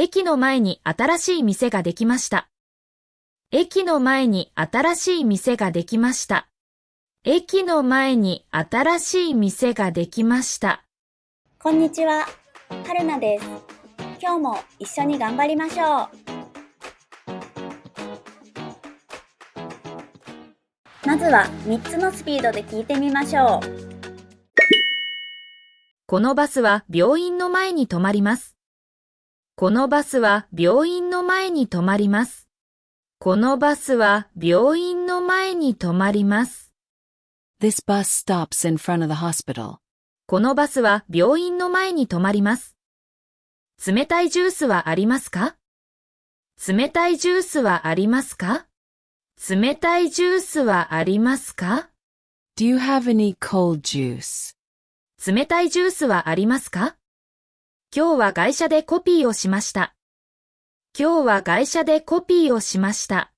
駅の前に新しい店ができました。駅の前に新しい店ができました。駅の前に新しい店ができました。こんにちは、春菜です。今日も一緒に頑張りましょう。まずは3つのスピードで聞いてみましょう。このバスは病院の前に止まります。このバスは病院の前に止まります。このバスは病院の前に止まります。This bus stops in front of the hospital. このバスは病院の前に止まります。冷たいジュースはありますか？冷たいジュースはありますか？冷たいジュースはありますか？ Do you have any cold juice? 冷たいジュースはありますか？今日は外車でコピーをしました。今日は外車でコピーをしました。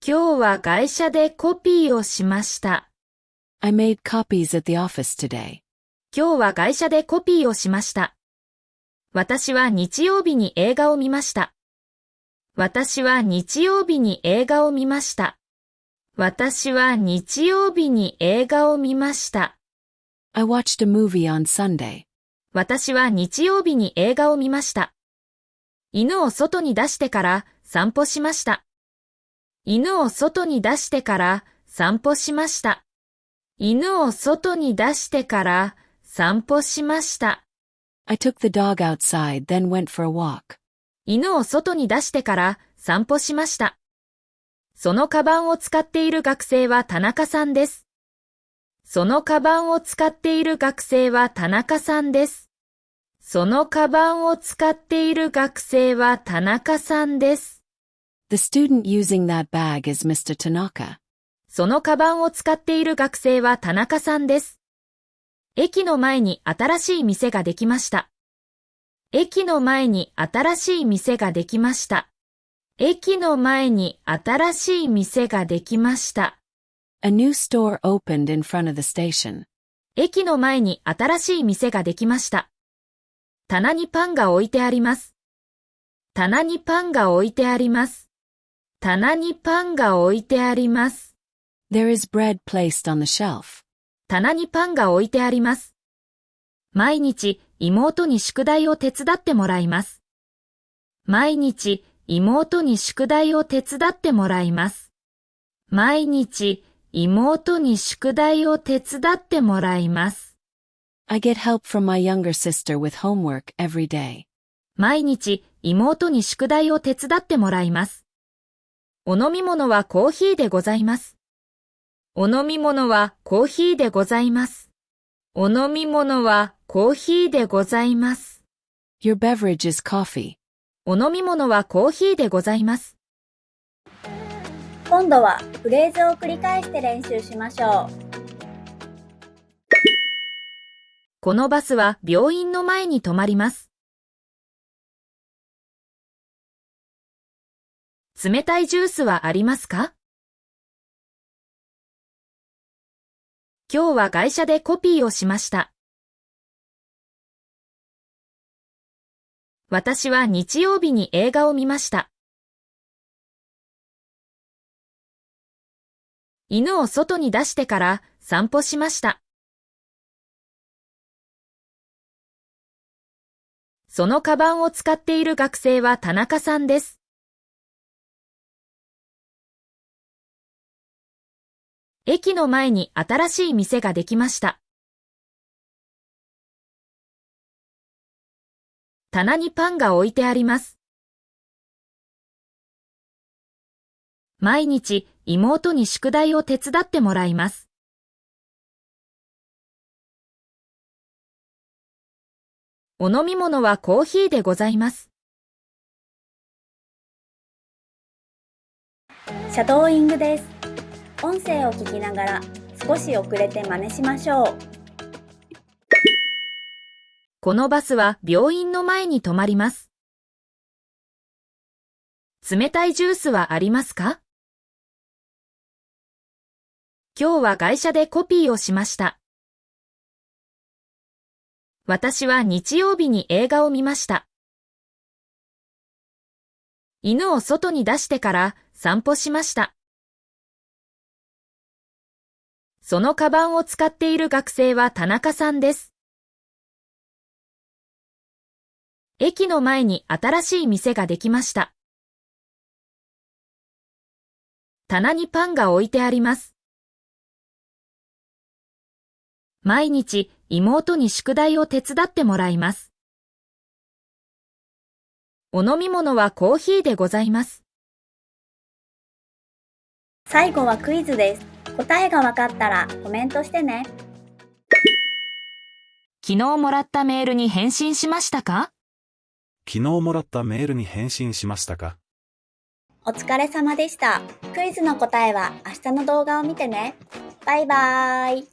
今日は外車でコピーをしました。I made copies at the office today. 今日は外車でコピーをしました。私は日曜日に映画を見ました。私は日曜日に映画を見ました。私は日曜日に映画を見ました。I watched a movie on Sunday. 私は日曜日に映画を見ました。犬を外に出してから散歩しました。犬を外に出してから散歩しました。犬を外に出してから散歩しました。I took the dog outside, then went for a walk. 犬を外に出してから散歩しました。そのカバンを使っている学生は田中さんです。そのカバンを使っている学生は田中さんです。そのカバンを使っている学生は田中さんです。The student using that bag is Mr. Tanaka. そのカバンを使っている学生は田中さんです。駅の前に新しい店ができました。駅の前に新しい店ができました。駅の前に新しい店ができました。A new store opened in front of the station. 駅の前に新しい店ができました。棚にパンが置いてあります。棚にパンが置いてあります。棚にパンが置いてあります。There is bread placed on the shelf. 棚にパンが置いてあります。毎日妹に宿題を手伝ってもらいます。毎日妹に宿題を手伝ってもらいます。毎日妹に宿題を手伝ってもらいます。I get help from my younger sister with homework every day. 毎日妹に宿題を手伝ってもらいます。お飲み物はコーヒーでございます。お飲み物はコーヒーでございます。お飲み物はコーヒーでございます。Your beverage is coffee. お飲み物はコーヒーでございます。今度はフレーズを繰り返して練習しましょう。このバスは病院の前に止まります。冷たいジュースはありますか？今日は外車でコピーをしました。私は日曜日に映画を見ました。犬を外に出してから散歩しました。そのカバンを使っている学生は田中さんです。駅の前に新しい店ができました。棚にパンが置いてあります。毎日妹に宿題を手伝ってもらいます。お飲み物はコーヒーでございます。シャドーイングです。音声を聞きながら少し遅れて真似しましょう。このバスは病院の前に止まります。冷たいジュースはありますか？今日は外車でコピーをしました。私は日曜日に映画を見ました。犬を外に出してから散歩しました。そのカバンを使っている学生は田中さんです。駅の前に新しい店ができました。棚にパンが置いてあります。毎日妹に宿題を手伝ってもらいます。お飲み物はコーヒーでございます。最後はクイズです。答えがわかったらコメントしてね。昨日もらったメールに返信しましたか？昨日もらったメールに返信しましたか？お疲れ様でした。クイズの答えは明日の動画を見てね。バイバーイ。